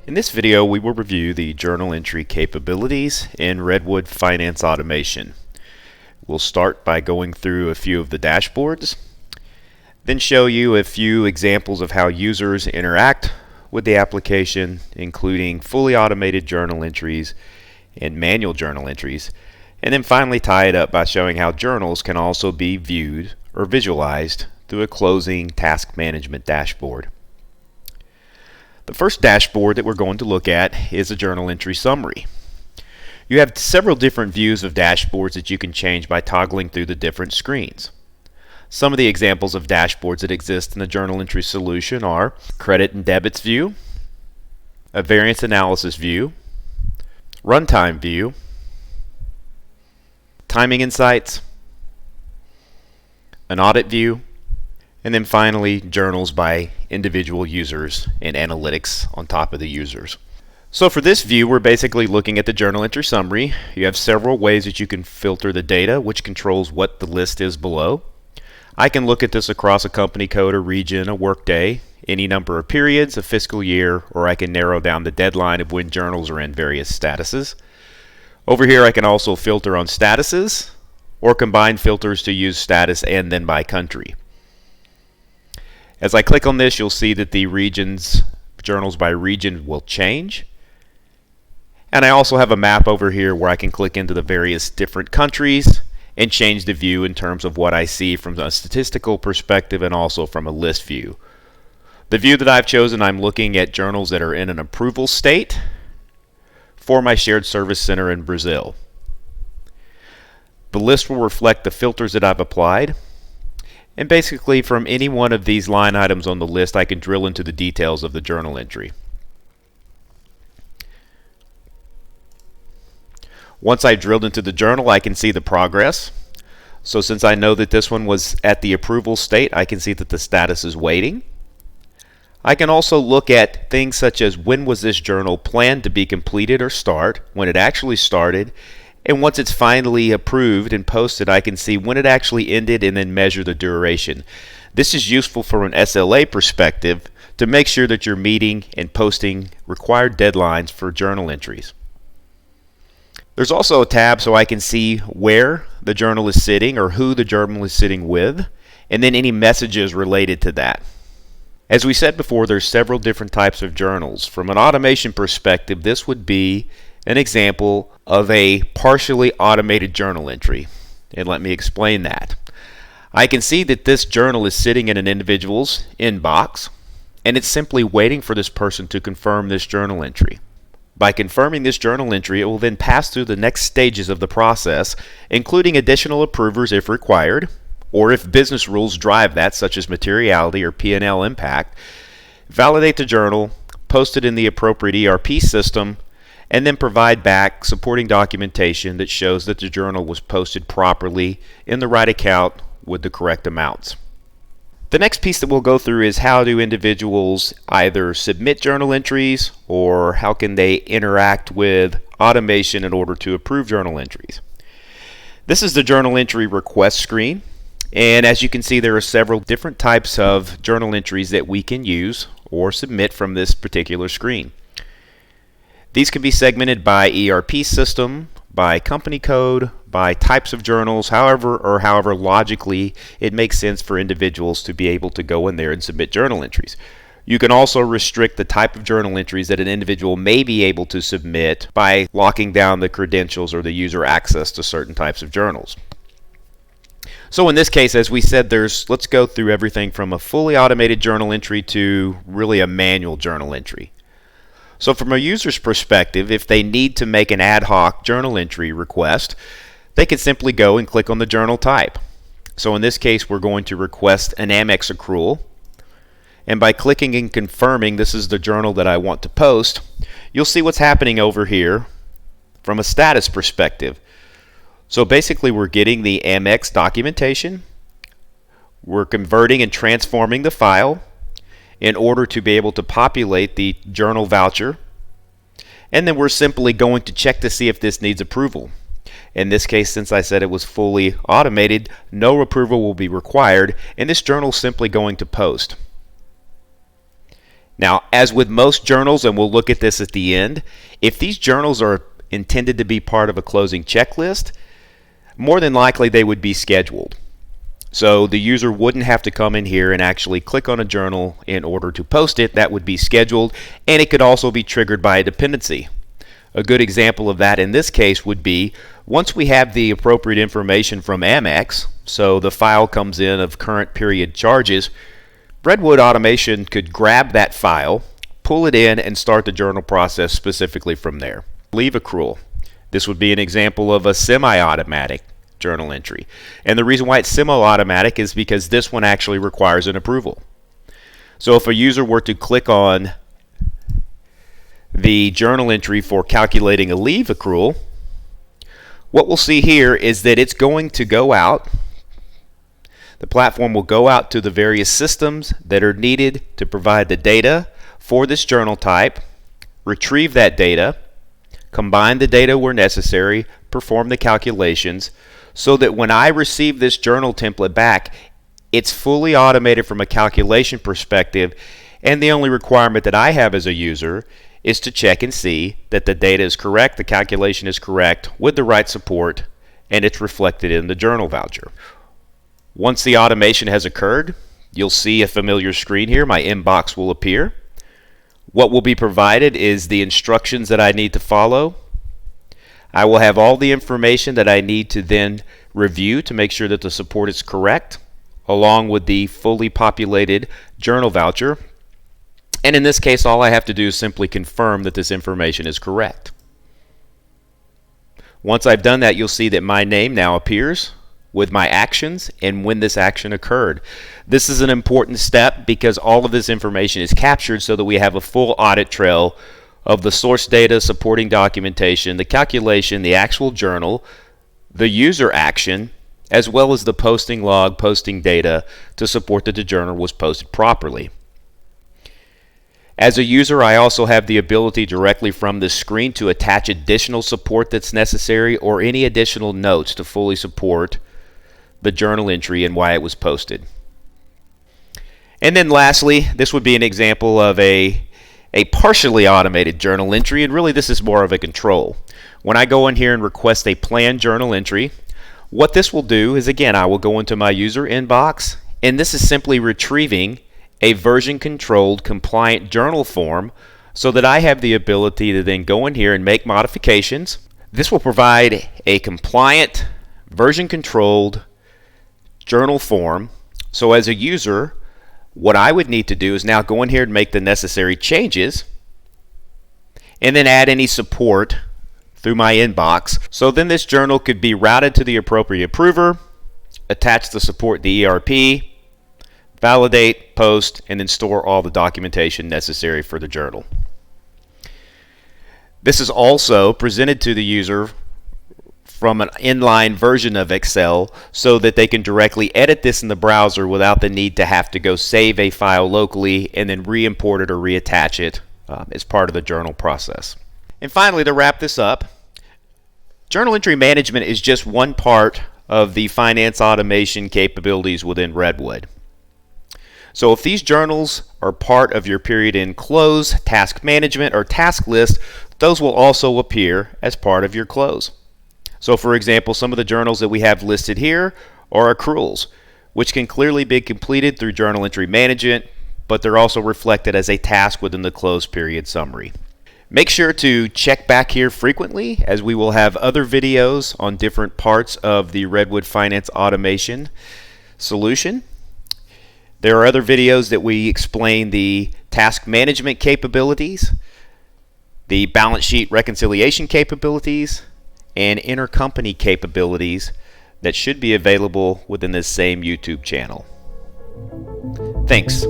In this video, we will review the journal entry capabilities in Redwood Finance Automation. We'll start by going through a few of the dashboards, then show you a few examples of how users interact with the application, including fully automated journal entries and manual journal entries, and then finally tie it up by showing how journals can also be viewed or visualized through a closing task management dashboard. The first dashboard that we're going to look at is a journal entry summary. You have several different views of dashboards that you can change by toggling through the different screens. Some of the examples of dashboards that exist in the journal entry solution are credit and debits view, a variance analysis view, runtime view, timing insights, an audit view, and then finally journals by individual users and analytics on top of the users. So for this view, we're basically looking at the journal entry summary. You have several ways that you can filter the data, which controls what the list is below. I can look at this across a company code, a region, a workday, any number of periods, a fiscal year, or I can narrow down the deadline of when journals are in various statuses. Over here I can also filter on statuses or combine filters to use status and then by country. As I click on this, you'll see that the journals by region will change. And I also have a map over here where I can click into the various different countries and change the view in terms of what I see from a statistical perspective and also from a list view. The view that I've chosen, I'm looking at journals that are in an approval state for my shared service center in Brazil. The list will reflect the filters that I've applied. And basically from any one of these line items on the list, I can drill into the details of the journal entry. Once I drilled into the journal, I can see the progress. So since I know that this one was at the approval state, I can see that the status is waiting. I can also look at things such as when was this journal planned to be completed or start, when it actually started, and once it's finally approved and posted, I can see when it actually ended and then measure the duration. This is useful from an SLA perspective to make sure that you're meeting and posting required deadlines for journal entries. There's also a tab so I can see where the journal is sitting or who the journal is sitting with, and then any messages related to that. As we said before, there's several different types of journals. From an automation perspective, this would be an example of a partially automated journal entry. And let me explain that. I can see that this journal is sitting in an individual's inbox, and it's simply waiting for this person to confirm this journal entry. By confirming this journal entry, it will then pass through the next stages of the process, including additional approvers if required, or if business rules drive that, such as materiality or P&L impact, validate the journal, post it in the appropriate ERP system, and then provide back supporting documentation that shows that the journal was posted properly in the right account with the correct amounts. The next piece that we'll go through is how do individuals either submit journal entries or how can they interact with automation in order to approve journal entries. This is the journal entry request screen, and as you can see, there are several different types of journal entries that we can use or submit from this particular screen. These can be segmented by ERP system, by company code, by types of journals, however logically it makes sense for individuals to be able to go in there and submit journal entries. You can also restrict the type of journal entries that an individual may be able to submit by locking down the credentials or the user access to certain types of journals. So in this case, as we said, let's go through everything from a fully automated journal entry to really a manual journal entry. So from a user's perspective, if they need to make an ad hoc journal entry request, they can simply go and click on the journal type. So in this case, we're going to request an Amex accrual. And by clicking and confirming this is the journal that I want to post, you'll see what's happening over here from a status perspective. So basically, we're getting the Amex documentation. We're converting and transforming the file in order to be able to populate the journal voucher. And then we're simply going to check to see if this needs approval. In this case, since I said it was fully automated, no approval will be required, and this journal is simply going to post. Now, as with most journals, and we'll look at this at the end, if these journals are intended to be part of a closing checklist, more than likely they would be scheduled. So the user wouldn't have to come in here and actually click on a journal in order to post it. That would be scheduled, and it could also be triggered by a dependency. A good example of that in this case would be once we have the appropriate information from Amex, so the file comes in of current period charges, Redwood Automation could grab that file, pull it in, and start the journal process specifically from there. Leave accrual. This would be an example of a semi-automatic journal entry. And the reason why it's semi-automatic is because this one actually requires an approval. So if a user were to click on the journal entry for calculating a leave accrual, what we'll see here is that it's going to go out. The platform will go out to the various systems that are needed to provide the data for this journal type, retrieve that data, combine the data where necessary, perform the calculations, so that when I receive this journal template back, it's fully automated from a calculation perspective, and the only requirement that I have as a user is to check and see that the data is correct, the calculation is correct, with the right support, and it's reflected in the journal voucher. Once the automation has occurred, you'll see a familiar screen here. My inbox will appear. What will be provided is the instructions that I need to follow. I will have all the information that I need to then review to make sure that the support is correct, along with the fully populated journal voucher. And in this case, all I have to do is simply confirm that this information is correct. Once I've done that, you'll see that my name now appears with my actions and when this action occurred. This is an important step because all of this information is captured so that we have a full audit trail of the source data, supporting documentation, the calculation, the actual journal, the user action, as well as the posting log, posting data to support that the journal was posted properly. As a user, I also have the ability directly from this screen to attach additional support that's necessary or any additional notes to fully support the journal entry and why it was posted. And then lastly, this would be an example of a partially automated journal entry, and really this is more of a control. When I go in here and request a planned journal entry, what this will do is, again, I will go into my user inbox, and this is simply retrieving a version controlled compliant journal form so that I have the ability to then go in here and make modifications. This will provide a compliant version controlled journal form. So as a user, what I would need to do is now go in here and make the necessary changes and then add any support through my inbox. So then this journal could be routed to the appropriate approver, attach the support the ERP, validate, post, and then store all the documentation necessary for the journal. This is also presented to the user from an inline version of Excel so that they can directly edit this in the browser without the need to have to go save a file locally and then re-import it or reattach it as part of the journal process. And finally, to wrap this up, journal entry management is just one part of the finance automation capabilities within Redwood. So if these journals are part of your period end close, task management, or task list, those will also appear as part of your close. So for example, some of the journals that we have listed here are accruals, which can clearly be completed through journal entry management, but they're also reflected as a task within the close period summary. Make sure to check back here frequently, as we will have other videos on different parts of the Redwood Finance Automation solution. There are other videos that we explain the task management capabilities, the balance sheet reconciliation capabilities, and intercompany capabilities that should be available within this same YouTube channel. Thanks.